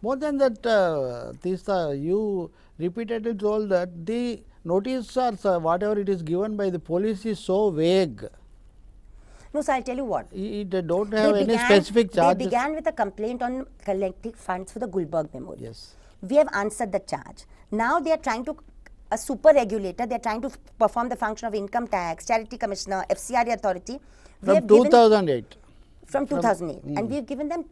More than that, Teesta, you repeatedly told that the notice or whatever it is given by the police is so vague. No, so I'll tell you what. It don't have any specific charges. They began with a complaint on collecting funds for the Gulberg Memorial. Yes. We have answered the charge. Now they are trying to, a super regulator, they are trying to perform the function of income tax, charity commissioner, FCRA authority. From 2008. From 2008. And we have given them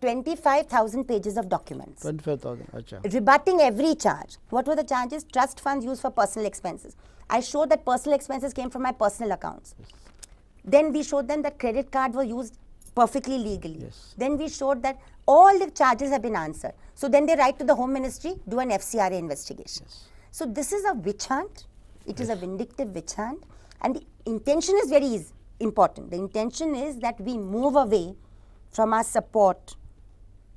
25,000 pages of documents. 25,000. Achha. Rebutting every charge. What were the charges? Trust funds used for personal expenses. I showed that personal expenses came from my personal accounts. Yes. Then we showed them that credit cards were used perfectly legally. Yes. Then we showed that all the charges have been answered. So then they write to the Home Ministry, do an FCRA investigation. Yes. So this is a witch hunt. It is a vindictive witch hunt. And the intention is very important. The intention is that we move away from our support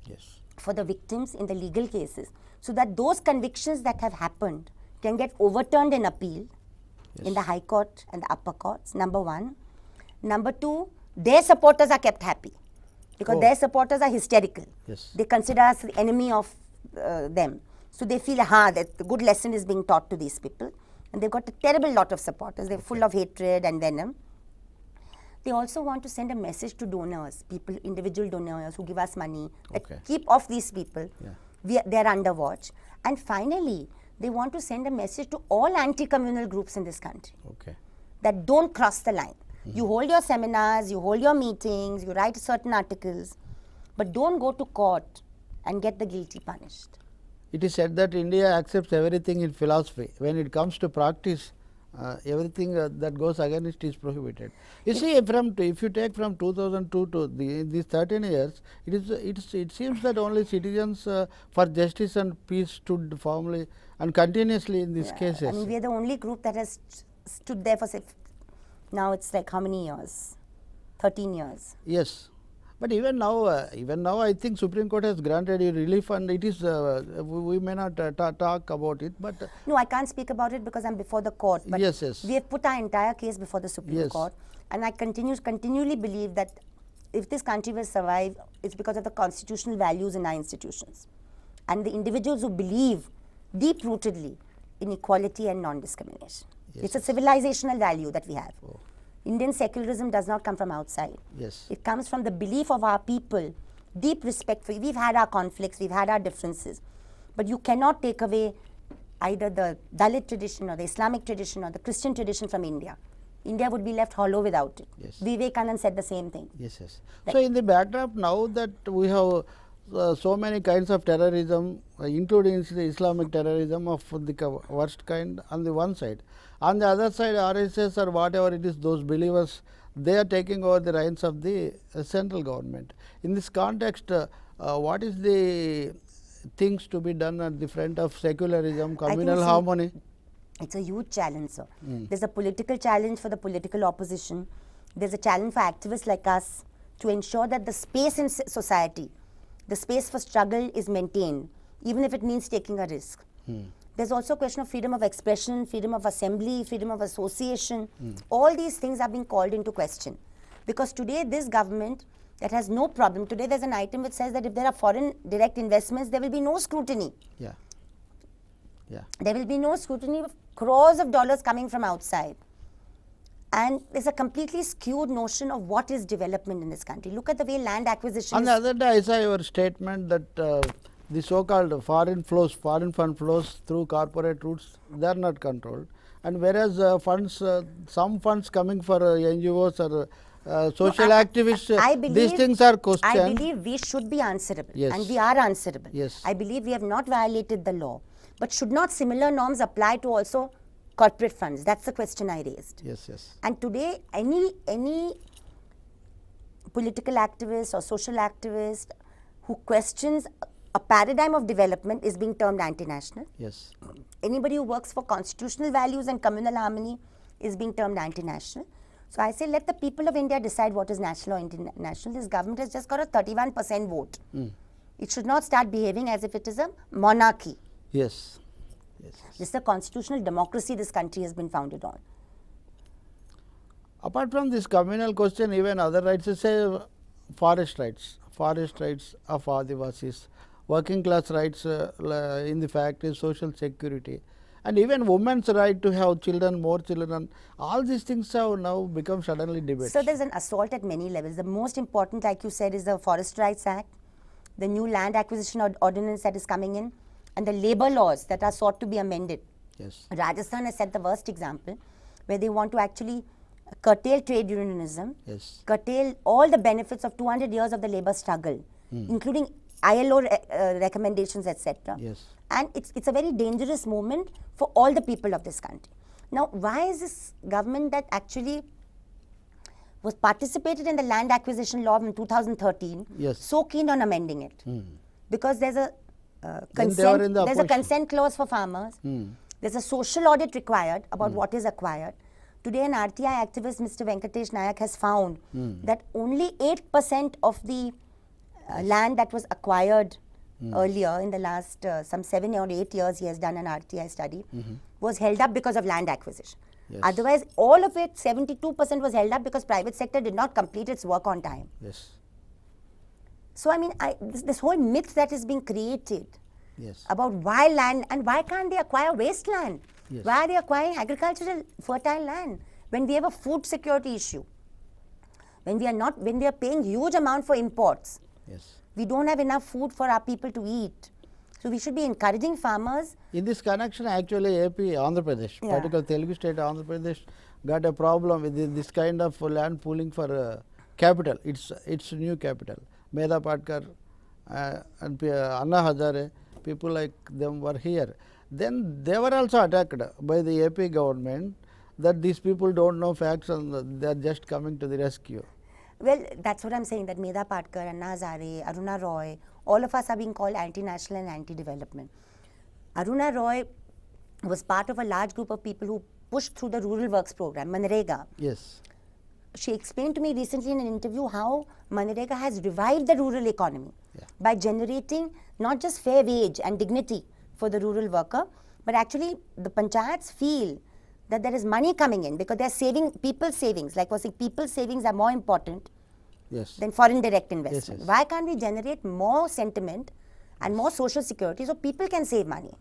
Yes. for the victims in the legal cases, so that those convictions that have happened can get overturned in appeal in the High Court and the upper courts, number one. Number two, their supporters are kept happy because their supporters are hysterical. Yes. They consider us the enemy of them. So they feel, that the good lesson is being taught to these people. And they've got a terrible lot of supporters. They're full of hatred and venom. They also want to send a message to donors, people, individual donors who give us money, that keep off these people. Yeah. They're under watch. And finally, they want to send a message to all anti-communal groups in this country that don't cross the line. You hold your seminars, you hold your meetings, you write certain articles, but don't go to court and get the guilty punished. It is said that India accepts everything in philosophy. When it comes to practice, everything that goes against is prohibited. You see, if you take from 2002 to these 13 years, it seems that only citizens for justice and peace stood firmly and continuously in these cases. I mean, we are the only group that has stood there for, now it's like how many years? 13 years. Yes. But even now, I think Supreme Court has granted you relief, and it is we may not talk about it, but no, I can't speak about it because I'm before the court. But yes, we have put our entire case before the Supreme Court, and I continually believe that if this country will survive, it's because of the constitutional values in our institutions, and the individuals who believe deep-rootedly in equality and non-discrimination. It's a civilizational value that we have. Indian secularism does not come from outside. Yes. It comes from the belief of our people, deep respect for you. We've had our conflicts, we've had our differences, but you cannot take away either the Dalit tradition or the Islamic tradition or the Christian tradition from India. India would be left hollow without it. Yes. Vivekananda said the same thing. Yes, yes. So in the backdrop now that we have so many kinds of terrorism, including the Islamic terrorism of the worst kind on the one side. On the other side, RSS or whatever it is, those believers, they are taking over the reins of the central government. In this context, what is the things to be done at the front of secularism, communal harmony? It's a huge challenge, sir. There's a political challenge for the political opposition. There's a challenge for activists like us to ensure that the space in society, the space for struggle is maintained, even if it means taking a risk. There's also a question of freedom of expression, freedom of assembly, freedom of association. All these things are being called into question. Because today, this government that has no problem, today there's an item which says that if there are foreign direct investments, there will be no scrutiny. Yeah. Yeah. There will be no scrutiny of crores of dollars coming from outside. And there's a completely skewed notion of what is development in this country. Look at the way land acquisition On the other day, I saw your statement that the so-called foreign fund flows through corporate routes, they are not controlled. And whereas some funds coming for NGOs or social activists, these things are questioned. I believe we should be answerable, and we are answerable. Yes. I believe we have not violated the law. But should not similar norms apply to also corporate funds? That's the question I raised. Yes, yes. And today, any political activist or social activist who questions a paradigm of development is being termed anti-national. Yes. Anybody who works for constitutional values and communal harmony is being termed anti-national. So I say let the people of India decide what is national or international. This government has just got a 31% vote. It should not start behaving as if it is a monarchy. Yes. Yes. This is a constitutional democracy this country has been founded on. Apart from this communal question, even other rights, say forest rights of Adivasis. working class rights in the factories, social security, and even women's right to have children, more children. All these things have now become suddenly debates. So there's an assault at many levels. The most important, like you said, is the Forest Rights Act, the new land acquisition ordinance that is coming in, and the labor laws that are sought to be amended. Yes. Rajasthan has set the worst example, where they want to actually curtail trade unionism, Yes. curtail all the benefits of 200 years of the labor struggle, including ILO recommendations, etc. Yes. And it's a very dangerous movement for all the people of this country. Now, why is this government that actually was participated in the land acquisition law in 2013 Yes. so keen on amending it? Because there's a Then they were in consent. the There's a opposition. consent clause for farmers. There's a social audit required about what is acquired. Today, an RTI activist, Mr. Venkatesh Nayak, has found that only 8% of the land that was acquired earlier in the last some 7 or 8 years, he has done an RTI study, was held up because of land acquisition. Yes. Otherwise, all of it, 72% was held up because private sector did not complete its work on time. Yes. So, I mean, this whole myth that is being created Yes. about why land and why can't they acquire wasteland? Yes. Why are they acquiring agricultural fertile land when we have a food security issue? When we are paying huge amount for imports, Yes. we don't have enough food for our people to eat. So we should be encouraging farmers. In this connection, actually, AP, Andhra Pradesh, Yeah. particularly Telugu state, Andhra Pradesh, got a problem with this kind of land pooling for capital. Its new capital. Medha Patkar and Anna Hazare, people like them were here. Then they were also attacked by the AP government that these people don't know facts and they are just coming to the rescue. Well, that's what I'm saying, that Medha Patkar, Anna Hazare, Aruna Roy, all of us are being called anti-national and anti-development. Aruna Roy was part of a large group of people who pushed through the rural works program, Manrega. Yes. She explained to me recently in an interview how Manrega has revived the rural economy by generating not just fair wage and dignity for the rural worker, but actually the panchayats feel that there is money coming in because they are saving people's savings. Like was saying, people's savings are more important Yes. than foreign direct investment. yes. Why can't we generate more sentiment and more social security so people can save money?